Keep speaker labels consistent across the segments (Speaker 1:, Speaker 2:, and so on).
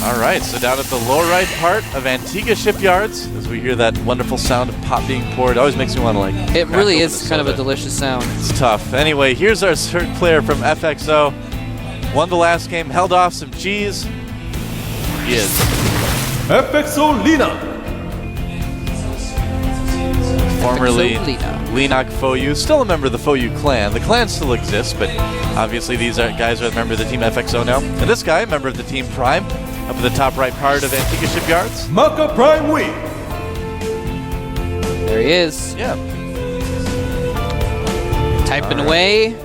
Speaker 1: All right, so down at the lower right part of Antigua Shipyards, as we hear that wonderful sound of pop being poured, it always makes me want to like.
Speaker 2: It really is kind of a delicious sound.
Speaker 1: It's tough. Anyway, here's our third player from FXO. Won the last game, held off some G's. He is
Speaker 3: FXO Leenock.
Speaker 1: Formerly Leenock FOU, still a member of the FOU clan. The clan still exists, but obviously these guys are a member of the team FXO now. And this guy, a member of the team Prime, up in the top right part of Antigua Shipyards.
Speaker 3: MaKa Prime Week.
Speaker 2: There he is.
Speaker 1: Yeah.
Speaker 2: Typing away.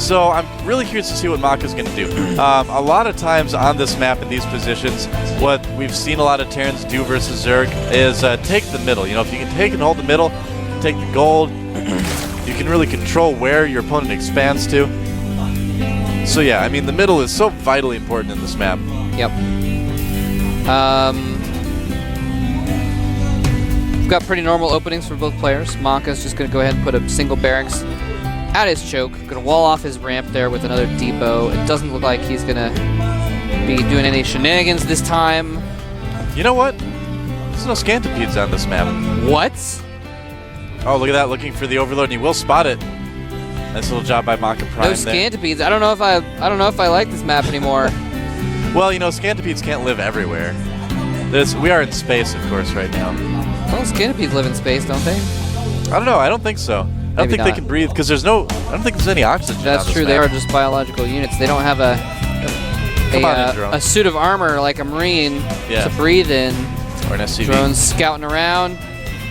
Speaker 1: So I'm really curious to see what MaKa's going to do. A lot of times on this map in these positions, what we've seen a lot of Terrans do versus Zerg is take the middle. You know, if you can take and hold the middle, take the gold, you can really control where your opponent expands to. So yeah, I mean, the middle is so vitally important in this map.
Speaker 2: Yep. We've got pretty normal openings for both players. MaKa's just going to go ahead and put a single barracks at his choke. Going to wall off his ramp there with another depot. It doesn't look like he's going to be doing any shenanigans this time.
Speaker 1: You know what? There's no Scantipedes on this map.
Speaker 2: What?
Speaker 1: Oh, look at that, looking for the overload, and he will spot it. Nice little job by MaKa Prime.
Speaker 2: No Scantipedes. I don't know if I like this map anymore.
Speaker 1: Well, you know, Scantipedes can't live everywhere. We are in space, of course, right now.
Speaker 2: Well, Scantipedes live in space, don't they?
Speaker 1: I don't know. I don't think so. I don't think they can breathe because there's no. I don't think there's any oxygen.
Speaker 2: That's true. They are just biological units. They don't have a suit of armor like a Marine to breathe in.
Speaker 1: Or an SCV.
Speaker 2: Drones scouting around,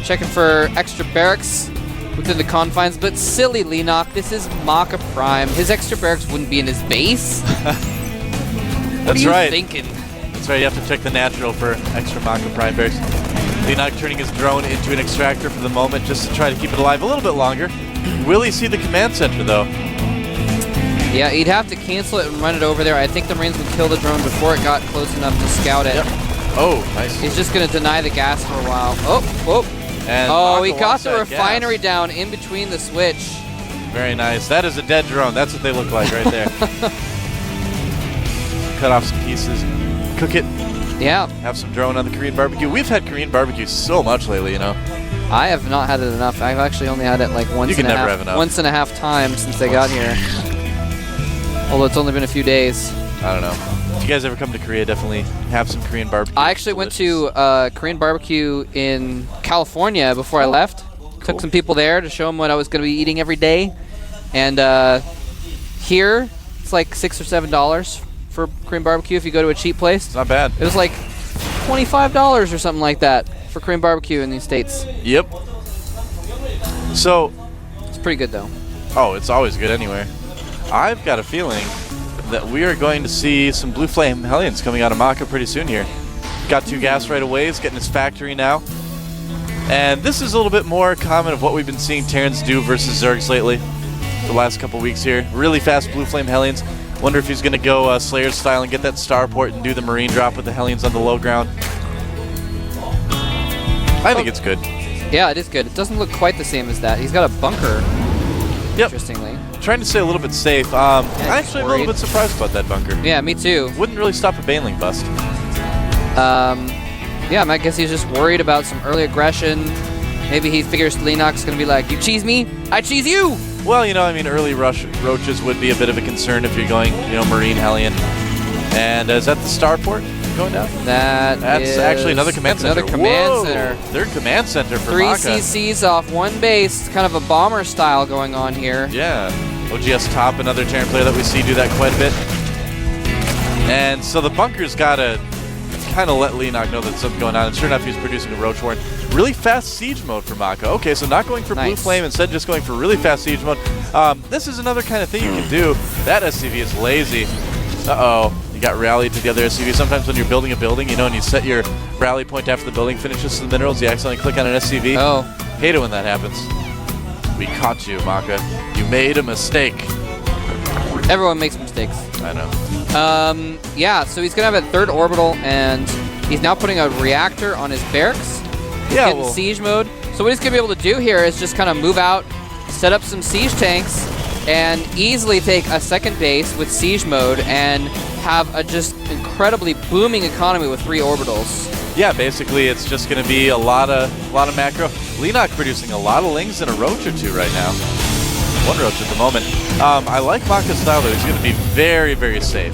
Speaker 2: checking for extra barracks within the confines. But silly Leenock, this is MaKa Prime. His extra barracks wouldn't be in his base. What are you thinking?
Speaker 1: That's right. You have to check the natural for extra MaKa Prime barracks. Leenock turning his drone into an extractor for the moment just to try to keep it alive a little bit longer. Will he see the command center, though?
Speaker 2: Yeah, he'd have to cancel it and run it over there. I think the Marines would kill the drone before it got close enough to scout it.
Speaker 1: Yep. Oh, nice.
Speaker 2: He's just going to deny the gas for a while. Oh. And he got the refinery down in between the switch.
Speaker 1: Very nice. That is a dead drone. That's what they look like right there. Cut off some pieces. Cook it.
Speaker 2: Yeah.
Speaker 1: Have some drone on the Korean barbecue. We've had Korean barbecue so much lately, you know.
Speaker 2: I have not had it enough. I've actually only had it like once and a half times since I got here. Although it's only been a few days.
Speaker 1: I don't know. If you guys ever come to Korea, definitely have some Korean barbecue.
Speaker 2: I actually went to Korean barbecue in California before I left. Cool. Took some people there to show them what I was going to be eating every day. And here, it's like $6 or $7 for Korean barbecue if you go to a cheap place.
Speaker 1: It's not bad.
Speaker 2: It was like $25 or something like that for Korean barbecue in these States.
Speaker 1: Yep. So
Speaker 2: it's pretty good though.
Speaker 1: Oh, it's always good anywhere. I've got a feeling that we are going to see some Blue Flame Hellions coming out of MaKa pretty soon here. Got 2 gas right away. He's getting his factory now. And this is a little bit more common of what we've been seeing Terrans do versus Zergs lately the last couple weeks here. Really fast Blue Flame Hellions. Wonder if he's going to go Slayer style and get that starport and do the Marine drop with the Hellions on the low ground. I think it's good.
Speaker 2: Yeah, it is good. It doesn't look quite the same as that. He's got a bunker, interestingly.
Speaker 1: Trying to stay a little bit safe. I'm actually a little bit surprised about that bunker.
Speaker 2: Yeah, me too.
Speaker 1: Wouldn't really stop a Baneling bust.
Speaker 2: Yeah, I guess he's just worried about some early aggression. Maybe he figures Leenock's going to be like, you cheese me, I cheese you!
Speaker 1: Well, you know, I mean, early roaches would be a bit of a concern if you're going, you know, Marine Hellion. And is that the starport going down? That's actually another command center.
Speaker 2: Another command center.
Speaker 1: Third command center for
Speaker 2: 3
Speaker 1: MaKa.
Speaker 2: CCs off one base. Kind of a bomber style going on here.
Speaker 1: Yeah. OGS Top, another Terran player that we see do that quite a bit. And so the bunker's got to kind of let Leenock know that something's going on. And sure enough, he's producing a Roach Warren. Really fast siege mode for MaKa. Okay, so not going for Blue Flame, instead just going for really fast siege mode. This is another kind of thing you can do. That SCV is lazy. Uh-oh. You got rallied to the other SCV. Sometimes when you're building a building, you know, and you set your rally point after the building finishes the minerals, you accidentally click on an SCV.
Speaker 2: Oh.
Speaker 1: Hate it when that happens. We caught you, MaKa. You made a mistake.
Speaker 2: Everyone makes mistakes.
Speaker 1: I know.
Speaker 2: Yeah, so he's going to have a third orbital, and he's now putting a reactor on his barracks. He's getting siege mode. So what he's going to be able to do here is just kind of move out, set up some siege tanks, and easily take a second base with siege mode and have a just incredibly booming economy with 3 orbitals.
Speaker 1: Yeah, basically it's just going to be a lot of macro. Leenock producing a lot of Lings and a Roach or 2 right now. 1 Roach at the moment. I like MaKa's style though. He's going to be very, very safe,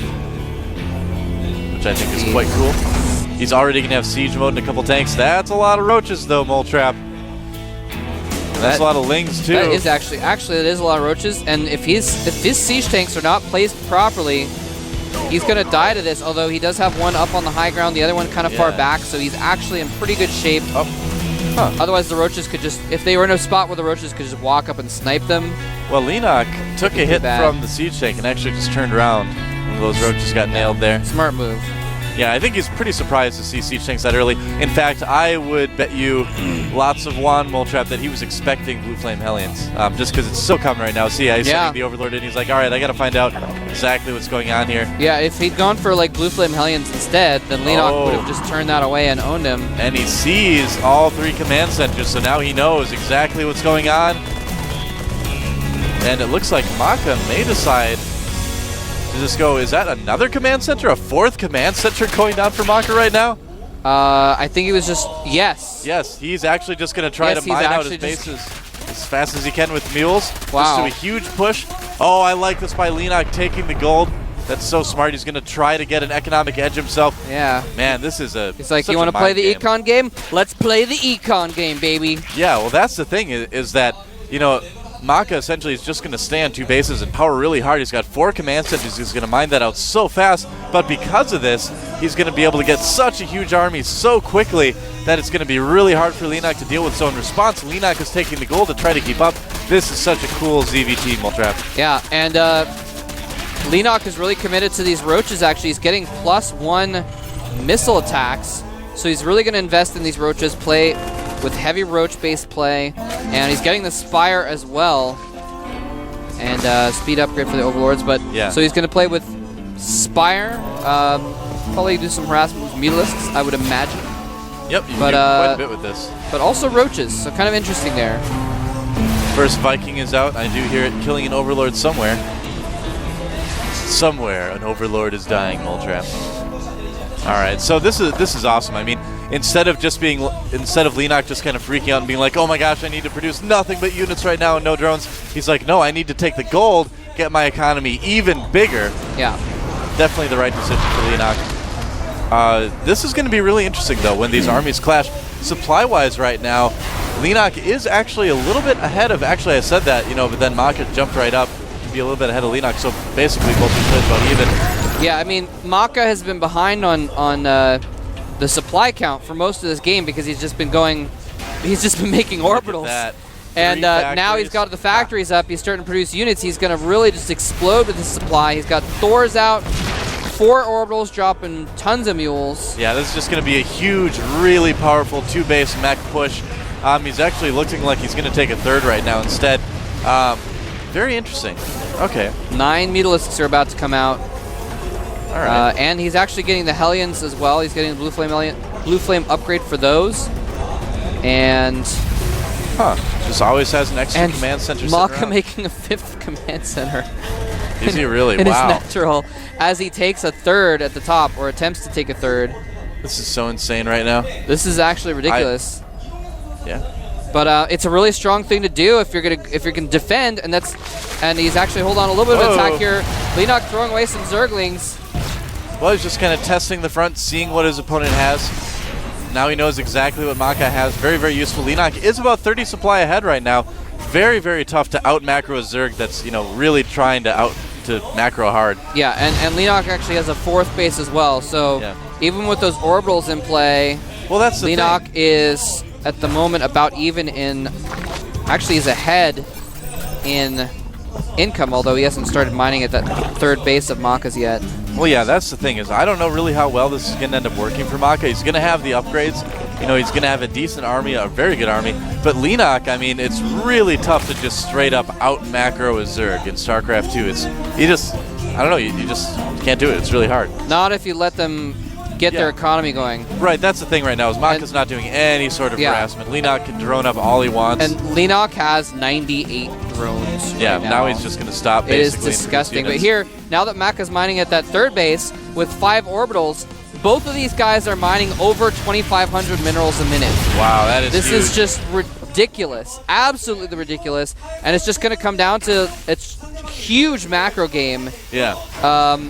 Speaker 1: which I think is quite cool. He's already going to have Siege mode and a couple tanks. That's a lot of Roaches though, Moletrap. That's a lot of Lings too.
Speaker 2: That is actually that is a lot of Roaches, and if his Siege tanks are not placed properly, he's going to die to this, although he does have one up on the high ground, the other one kind of far back, so he's actually in pretty good shape. Otherwise, the Roaches could just, if they were in a spot where the Roaches could just walk up and snipe them.
Speaker 1: Well, Leenock took a hit from the Siege tank and actually just turned around when those Roaches got nailed there.
Speaker 2: Smart move.
Speaker 1: Yeah, I think he's pretty surprised to see Siege tanks that early. In fact, I would bet you lots of Juan Moletrap that he was expecting Blue Flame Hellions, just because it's so common right now. See, he's sending the Overlord in. He's like, all right, I got to find out exactly what's going on here.
Speaker 2: Yeah, if he'd gone for like Blue Flame Hellions instead, then Leenock would have just turned that away and owned him.
Speaker 1: And he sees all 3 command centers, so now he knows exactly what's going on. And it looks like MaKa may decide to just go, is that another command center? A 4th command center going down for MaKa right now?
Speaker 2: I think he was just, yes.
Speaker 1: Yes, he's actually just going to try to mine out his bases as fast as he can with mules.
Speaker 2: Wow.
Speaker 1: Just do a huge push. Oh, I like this by Leenock taking the gold. That's so smart. He's going to try to get an economic edge himself.
Speaker 2: Yeah.
Speaker 1: Man, this is a
Speaker 2: It's like, you want to play the econ game? Let's play the econ game, baby.
Speaker 1: Yeah, well, that's the thing is that, you know, MaKa essentially is just going to stay on 2 bases and power really hard. He's got 4 command centers. He's going to mine that out so fast. But because of this, he's going to be able to get such a huge army so quickly that it's going to be really hard for Leenock to deal with. So in response, Leenock is taking the gold to try to keep up. This is such a cool ZVT, Moletrap.
Speaker 2: Yeah, and Leenock is really committed to these Roaches, actually. He's getting +1 missile attacks. So he's really going to invest in these Roaches, play with heavy Roach-based play, and he's getting the Spire as well, and speed upgrade for the Overlords. But so he's going to play with Spire, probably do some harassment with Mutalisks, I would imagine.
Speaker 1: Yep, you can do quite a bit with this.
Speaker 2: But also Roaches, so kind of interesting there.
Speaker 1: First Viking is out. I do hear it killing an Overlord somewhere. Somewhere an Overlord is dying, Moletrap. All right, so this is awesome. I mean, instead of Leenock just kind of freaking out and being like, oh my gosh, I need to produce nothing but units right now and no drones, he's like, no, I need to take the gold, get my economy even bigger.
Speaker 2: Yeah.
Speaker 1: Definitely the right decision for Leenock. This is going to be really interesting, though, when these armies clash. Supply-wise right now, Leenock is actually a little bit ahead of, actually I said that, you know, but then MaKa jumped right up to be a little bit ahead of Leenock, so basically both these plays about even.
Speaker 2: Yeah, I mean, MaKa has been behind on the supply count for most of this game because he's just been making orbitals. And now he's got the factories up. He's starting to produce units. He's going to really just explode with his supply. He's got Thors out, 4 orbitals dropping tons of mules.
Speaker 1: Yeah, this is just going to be a huge, really powerful 2-base mech push. He's actually looking like he's going to take a 3rd right now instead. Very interesting. Okay.
Speaker 2: 9 Mutalisks are about to come out.
Speaker 1: All right.
Speaker 2: And he's actually getting the Hellions as well. He's getting the Blue Flame upgrade for those. And
Speaker 1: just always has an extra command center.
Speaker 2: MaKa making a 5th command center.
Speaker 1: Is he really?
Speaker 2: In
Speaker 1: wow.
Speaker 2: his natural, as he takes a 3rd at the top, or attempts to take a 3rd.
Speaker 1: This is so insane right now.
Speaker 2: This is actually ridiculous.
Speaker 1: Yeah.
Speaker 2: But it's a really strong thing to do if you're gonna defend, and he's actually hold on a little bit of attack here. Leenock throwing away some Zerglings.
Speaker 1: Well, he's just kind of testing the front, seeing what his opponent has. Now he knows exactly what MaKa has. Very, very useful. Leenock is about 30 supply ahead right now. Very, very tough to out macro a Zerg that's, you know, really trying to macro hard.
Speaker 2: Yeah, and Leenock actually has a 4th base as well. So even with those orbitals in play,
Speaker 1: well, that's the
Speaker 2: Leenock
Speaker 1: thing.
Speaker 2: is at the moment about even in. Actually, he's ahead in income, although he hasn't started mining at that 3rd base of MaKa's yet.
Speaker 1: Well, yeah, that's the thing is I don't know really how well this is going to end up working for MaKa. He's going to have the upgrades. You know, he's going to have a decent army, a very good army. But Leenock, I mean, it's really tough to just straight up out macro a Zerg in StarCraft 2. I don't know, you just can't do it. It's really hard.
Speaker 2: Not if you let them get their economy going.
Speaker 1: Right, that's the thing right now is MaKa's not doing any sort of harassment. Leenock can drone up all he wants.
Speaker 2: And Leenock has 98 drones.
Speaker 1: Yeah,
Speaker 2: right
Speaker 1: now he's just going to stop
Speaker 2: It is
Speaker 1: basically.
Speaker 2: disgusting. But here, now that MaKa's mining at that third base with 5 orbitals, both of these guys are mining over 2,500 minerals a minute.
Speaker 1: Wow, that is
Speaker 2: This
Speaker 1: huge.
Speaker 2: is just ridiculous. Absolutely ridiculous. And it's just going to come down to it's huge macro game.
Speaker 1: Yeah.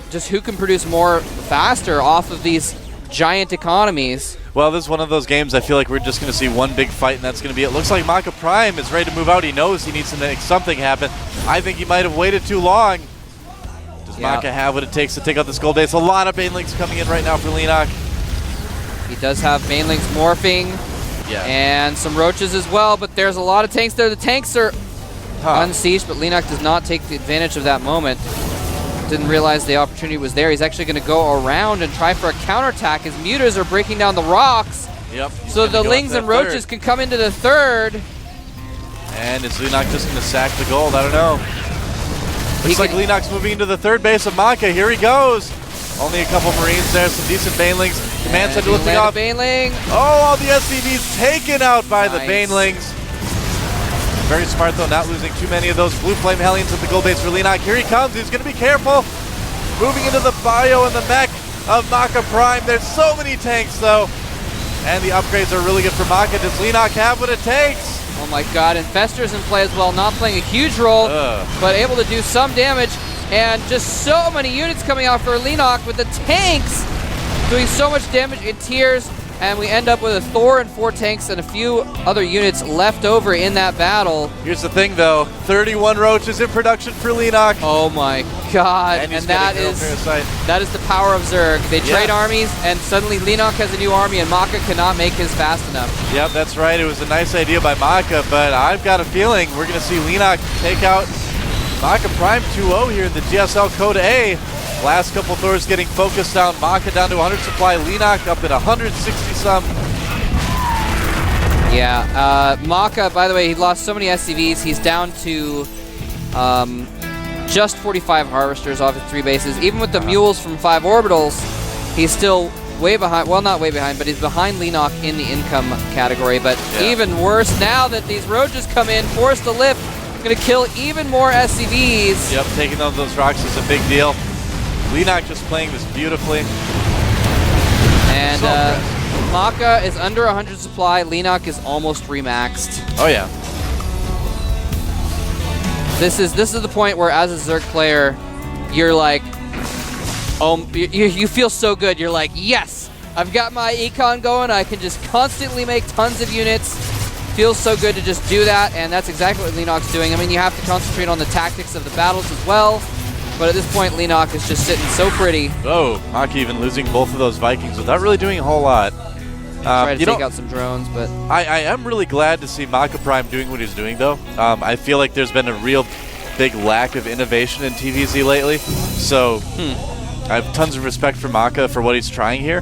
Speaker 2: Just who can produce more faster off of these giant economies.
Speaker 1: Well, this is one of those games I feel like we're just going to see one big fight, and that's going to be it. Looks like MaKa Prime is ready to move out. He knows he needs to make something happen. I think he might have waited too long. Does MaKa have what it takes to take out this gold base? A lot of banelings coming in right now for Leenock.
Speaker 2: He does have banelings morphing.
Speaker 1: Yeah.
Speaker 2: And some roaches as well, but there's a lot of tanks there. The tanks are unsieged, but Leenock does not take the advantage of that moment. Didn't realize the opportunity was there. He's actually going to go around and try for a counterattack. His mutas are breaking down the rocks.
Speaker 1: Yep.
Speaker 2: So the lings and roaches can come into the third.
Speaker 1: And is Leenock just going to sack the gold? I don't know. Looks like Leenock's moving into the third base of MaKa. Here he goes. Only a couple Marines there, some decent banelings. Command center lifting off.
Speaker 2: Baneling.
Speaker 1: Oh, all the SCVs taken out by the banelings. Very smart, though, not losing too many of those blue flame hellions at the gold base for Leenock. Here he comes. He's going to be careful. Moving into the bio and the mech of MaKa Prime. There's so many tanks, though. And the upgrades are really good for MaKa. Does Leenock have what it takes?
Speaker 2: Oh my god, Infester's in play as well, not playing a huge role, but able to do some damage. And just so many units coming out for Leenock with the tanks doing so much damage in tiers. And we end up with a Thor and 4 tanks and a few other units left over in that battle.
Speaker 1: Here's the thing, though. 31 roaches in production for Leenock.
Speaker 2: Oh my god.
Speaker 1: And
Speaker 2: that is the power of Zerg. They trade armies, and suddenly Leenock has a new army, and MaKa cannot make his fast enough.
Speaker 1: Yep, that's right. It was a nice idea by MaKa, but I've got a feeling we're going to see Leenock take out MaKa Prime 2-0 here in the GSL Code A. Last couple Thors getting focused down. MaKa down to 100 supply. Leenock up at 160-some.
Speaker 2: Yeah, MaKa, by the way, he lost so many SCVs. He's down to just 45 harvesters off his 3 bases. Even with the mules from 5 orbitals, he's still way behind. Well, not way behind, but he's behind Leenock in the income category. But even worse now that these roaches come in, forced to lift, going to kill even more SCVs.
Speaker 1: Yep, taking on those rocks is a big deal. Leenock just playing this beautifully.
Speaker 2: And MaKa is under 100 supply. Leenock is almost remaxed.
Speaker 1: Oh yeah.
Speaker 2: This is the point where, as a Zerg player, you're like, you feel so good. You're like, yes, I've got my econ going. I can just constantly make tons of units. Feels so good to just do that, and that's exactly what Leenock's doing. I mean, you have to concentrate on the tactics of the battles as well. But at this point, Leenock is just sitting so pretty.
Speaker 1: Oh, MaKa even losing both of those Vikings without really doing a whole lot.
Speaker 2: Try to take out some drones, but
Speaker 1: I am really glad to see MaKa Prime doing what he's doing, though. I feel like there's been a real big lack of innovation in TVZ lately. So I have tons of respect for MaKa for what he's trying here.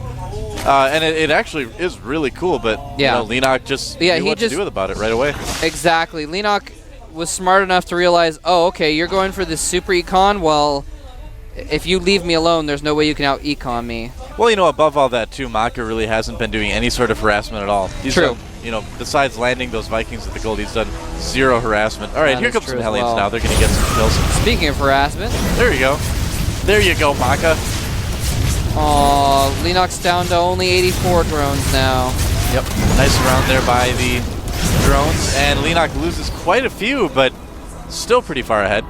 Speaker 1: And it actually is really cool, but you know, Leenock just knew what to do about it right away.
Speaker 2: Exactly. Leenock was smart enough to realize, oh, okay, you're going for this super econ. Well, if you leave me alone, there's no way you can out econ me.
Speaker 1: Well, you know, above all that, too, MaKa really hasn't been doing any sort of harassment at all. He's done, you know, besides landing those Vikings at the gold, he's done 0 harassment. All right, here comes some Hellions now. They're going to get some kills.
Speaker 2: Speaking of harassment.
Speaker 1: There you go. There you go, MaKa.
Speaker 2: Oh, Leenock's down to only 84 drones now.
Speaker 1: Yep, nice round there by the drones, and Leenock loses quite a few, but still pretty far ahead.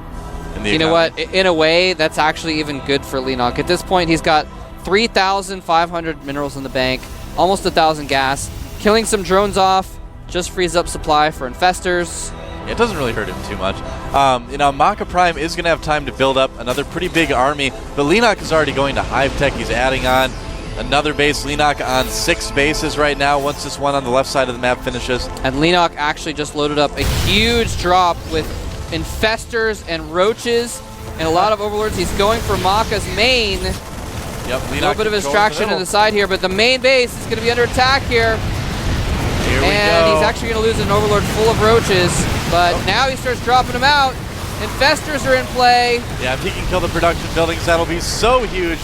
Speaker 2: You know what? In a way, that's actually even good for Leenock. At this point, he's got 3,500 minerals in the bank, almost 1,000 gas. Killing some drones off just frees up supply for infestors.
Speaker 1: It doesn't really hurt him too much. You know, MaKa Prime is going to have time to build up another pretty big army, but Leenock is already going to Hive Tech. He's adding on another base. Leenock on 6 bases right now once this one on the left side of the map finishes.
Speaker 2: And Leenock actually just loaded up a huge drop with infestors and roaches and a lot of overlords. He's going for MaKa's main.
Speaker 1: Yep,
Speaker 2: a little bit of distraction to the side here, but the main base is going to be under attack here.
Speaker 1: Here we go.
Speaker 2: And he's actually going to lose an overlord full of roaches, but now he starts dropping them out. Infestors are in play.
Speaker 1: Yeah, if he can kill the production buildings, that'll be so huge.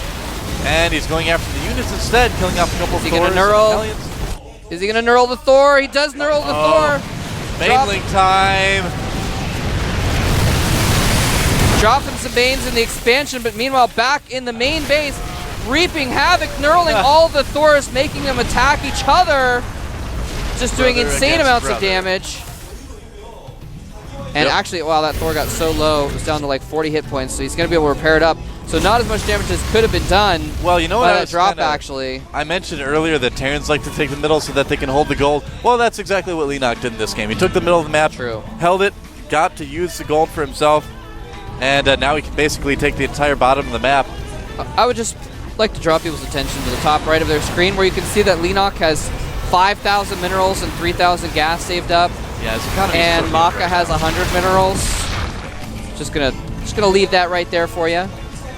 Speaker 1: And he's going after the units instead, killing off a couple of Thors.
Speaker 2: Is he going to knurl the Thor? He does knurl the Thor.
Speaker 1: Baneling time.
Speaker 2: Banes and Banes in the expansion, but meanwhile back in the main base, reaping havoc, knurling all the Thors, making them attack each other, just doing insane amounts of damage. And actually, wow, that Thor got so low, it was down to like 40 hit points, so he's going to be able to repair it up. So not as much damage as could have been done.
Speaker 1: Well, you know what?
Speaker 2: That drop, actually.
Speaker 1: I mentioned earlier that Terrans like to take the middle so that they can hold the gold. Well, that's exactly what Leenock did in this game. He took the middle of the map, held it, got to use the gold for himself, and now he can basically take the entire bottom of the map.
Speaker 2: I would just like to draw people's attention to the top right of their screen, where you can see that Leenock has 5,000 minerals and 3,000 gas saved up.
Speaker 1: Yeah, his economy
Speaker 2: and MaKa has 100 minerals. Just gonna leave that right there for you.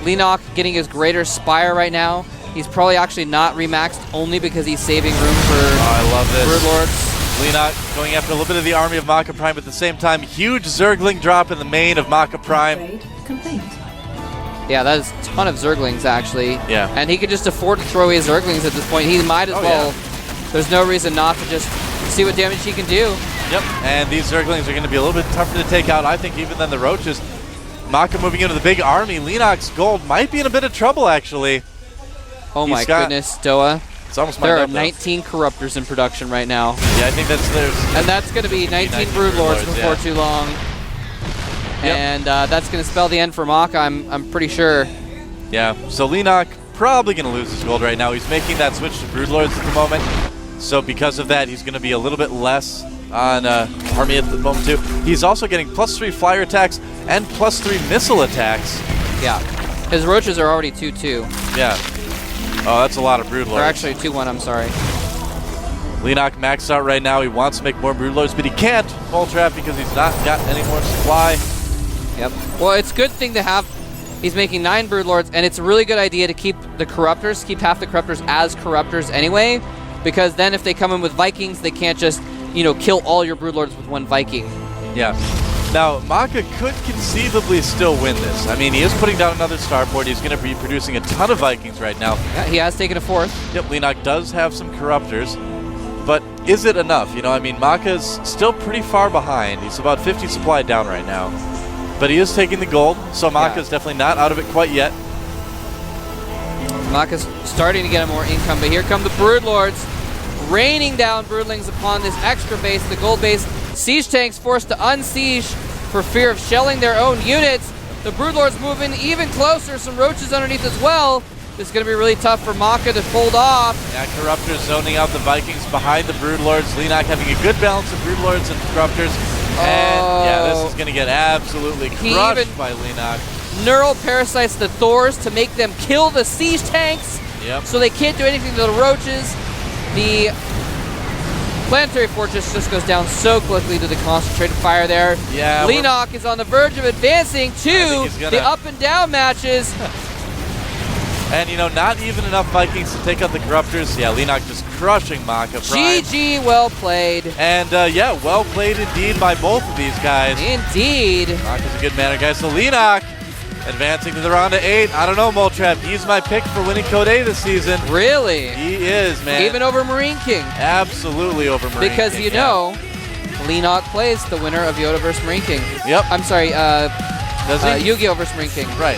Speaker 2: Leenock getting his greater spire right now. He's probably actually not remaxed only because he's saving room for
Speaker 1: I love this.
Speaker 2: Broodlords.
Speaker 1: Leenock going after a little bit of the army of MaKa Prime at the same time. Huge Zergling drop in the main of MaKa Prime.
Speaker 2: Yeah, that is a ton of Zerglings, actually.
Speaker 1: Yeah.
Speaker 2: And he could just afford to throw away Zerglings at this point. He might as well.
Speaker 1: Yeah.
Speaker 2: There's no reason not to just see what damage he can do.
Speaker 1: Yep, and these Zerglings are going to be a little bit tougher to take out, I think, even than the Roaches. MaKa moving into the big army. Leenock's gold might be in a bit of trouble, actually.
Speaker 2: Oh my goodness, Doa.
Speaker 1: It's almost
Speaker 2: there are 19 Corruptors in production right now.
Speaker 1: Yeah, I think
Speaker 2: and that's going to be 19 Broodlords before too long. Yep. And that's going to spell the end for MaKa, I'm pretty sure.
Speaker 1: Yeah, so Leenock probably going to lose his gold right now. He's making that switch to Broodlords at the moment. So because of that, he's going to be a little bit less on army at the moment too. He's also getting +3 flyer attacks and +3 missile attacks.
Speaker 2: Yeah. His Roaches are already 2-2.
Speaker 1: Yeah. Oh, that's a lot of Broodlords.
Speaker 2: Or actually 2-1, I'm sorry.
Speaker 1: Leenock maxed out right now. He wants to make more Broodlords, but he can't full trap because he's not got any more supply.
Speaker 2: Yep. Well, it's a good thing to have. He's making 9 Broodlords, and it's a really good idea to keep the Corruptors, keep half the Corruptors as Corruptors anyway, because then if they come in with Vikings, they can't just, kill all your Broodlords with one Viking.
Speaker 1: Yeah. Now, MaKa could conceivably still win this. I mean, he is putting down another starport. He's going to be producing a ton of Vikings right now.
Speaker 2: Yeah, he has taken a 4th.
Speaker 1: Yep, Leenock does have some Corruptors, but is it enough? I mean, MaKa's still pretty far behind. He's about 50 supply down right now. But he is taking the gold, so MaKa's definitely not out of it quite yet.
Speaker 2: MaKa's starting to get more income, but here come the Broodlords, raining down Broodlings upon this extra base, the gold base. Siege tanks forced to unsiege for fear of shelling their own units. The Broodlords move in even closer, some Roaches underneath as well. This is going to be really tough for MaKa to fold off.
Speaker 1: Yeah, Corruptors zoning out the Vikings behind the Broodlords. Leenock having a good balance of Broodlords and Corruptors. And yeah, this is going to get absolutely crushed by Leenock.
Speaker 2: Neural parasites the Thors to make them kill the siege tanks.
Speaker 1: Yep.
Speaker 2: So they can't do anything to the Roaches. The Planetary Fortress just goes down so quickly to the concentrated fire there.
Speaker 1: Yeah.
Speaker 2: Leenock is on the verge of advancing to the up and down matches.
Speaker 1: And, not even enough Vikings to take out the Corruptors. Yeah, Leenock just crushing MaKa Prime.
Speaker 2: GG, well played.
Speaker 1: And, yeah, well played indeed by both of these guys.
Speaker 2: Indeed.
Speaker 1: MaKa's a good manner, guys. So Leenock advancing to the round of 8. I don't know, Moltrap. He's my pick for winning Code A this season.
Speaker 2: Really?
Speaker 1: He is, man.
Speaker 2: Even over Marine King.
Speaker 1: Absolutely over Marine King.
Speaker 2: Because Leenock plays the winner of Yoda vs. Marine King.
Speaker 1: Yep.
Speaker 2: I'm sorry,
Speaker 1: Does he?
Speaker 2: Yu-Gi-Oh! Vs. Marine King.
Speaker 1: Right.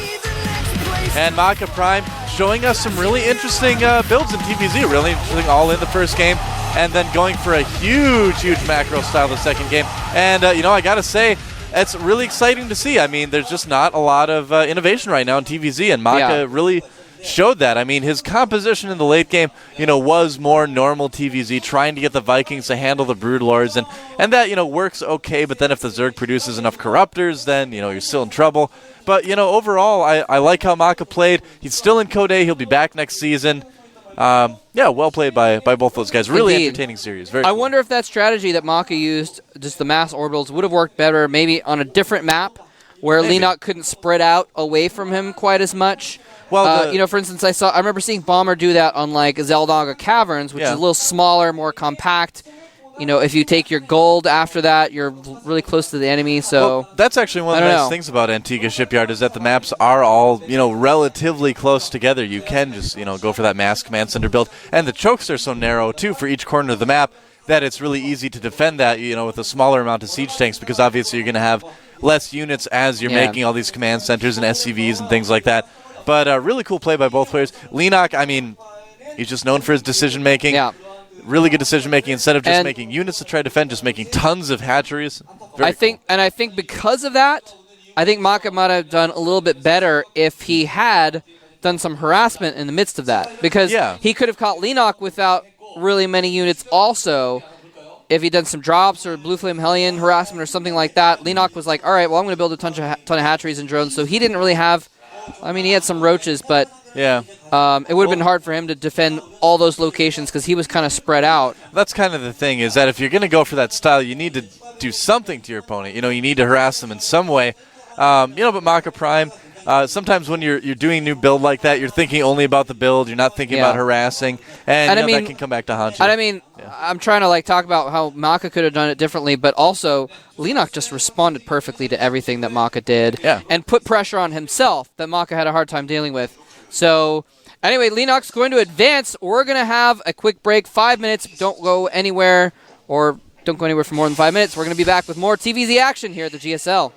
Speaker 1: And MaKa Prime showing us some really interesting builds in TVZ. Really interesting all in the first game. And then going for a huge macro style the second game. And, I got to say, it's really exciting to see. I mean, there's just not a lot of innovation right now in TVZ. And MaKa really showed that. I mean, his composition in the late game, was more normal TVZ, trying to get the Vikings to handle the Broodlords. And that, works okay. But then if the Zerg produces enough Corruptors, then, you're still in trouble. But, overall, I like how MaKa played. He's still in Code A. He'll be back next season. Yeah, well played by both those guys. Really entertaining series. Very
Speaker 2: I wonder if that strategy that MaKa used, just the mass orbitals, would have worked better maybe on a different map where Leenock couldn't spread out away from him quite as much. Well, for instance, I remember seeing Bomber do that on like Zeldonga Caverns, which is a little smaller, more compact. If you take your gold after that, you're really close to the enemy. So
Speaker 1: that's actually one of the nice things about Antigua Shipyard is that the maps are all, relatively close together. You can just, go for that mass command center build. And the chokes are so narrow, too, for each corner of the map that it's really easy to defend that, with a smaller amount of siege tanks because obviously you're going to have less units as you're making all these command centers and SCVs and things like that. But really cool play by both players. Leenock, I mean, he's just known for his decision-making.
Speaker 2: Yeah.
Speaker 1: Really good decision-making. Instead of just making units to try to defend, just making tons of hatcheries. I
Speaker 2: think because of that, I think MaKa might have done a little bit better if he had done some harassment in the midst of that. Because he could have caught Leenock without really many units also. If he'd done some drops or Blue Flame Hellion harassment or something like that, Leenock was like, all right, well, I'm going to build a ton of hatcheries and drones. So he didn't really have, I mean, he had some roaches, but it would have been hard for him to defend all those locations because he was kind of spread out.
Speaker 1: That's kind of the thing, is that if you're going to go for that style, you need to do something to your opponent. You know, you need to harass them in some way. But MaKa Prime, sometimes when you're doing a new build like that, you're thinking only about the build. You're not thinking about harassing, and I mean, that can come back to haunt you.
Speaker 2: And I mean, I'm trying to talk about how MaKa could have done it differently, but also Leenock just responded perfectly to everything that MaKa did, and put pressure on himself that MaKa had a hard time dealing with. So anyway, Leenock's going to advance. We're going to have a quick break, 5 minutes. Don't go anywhere, or don't go anywhere for more than 5 minutes. We're going to be back with more TVZ action here at the GSL.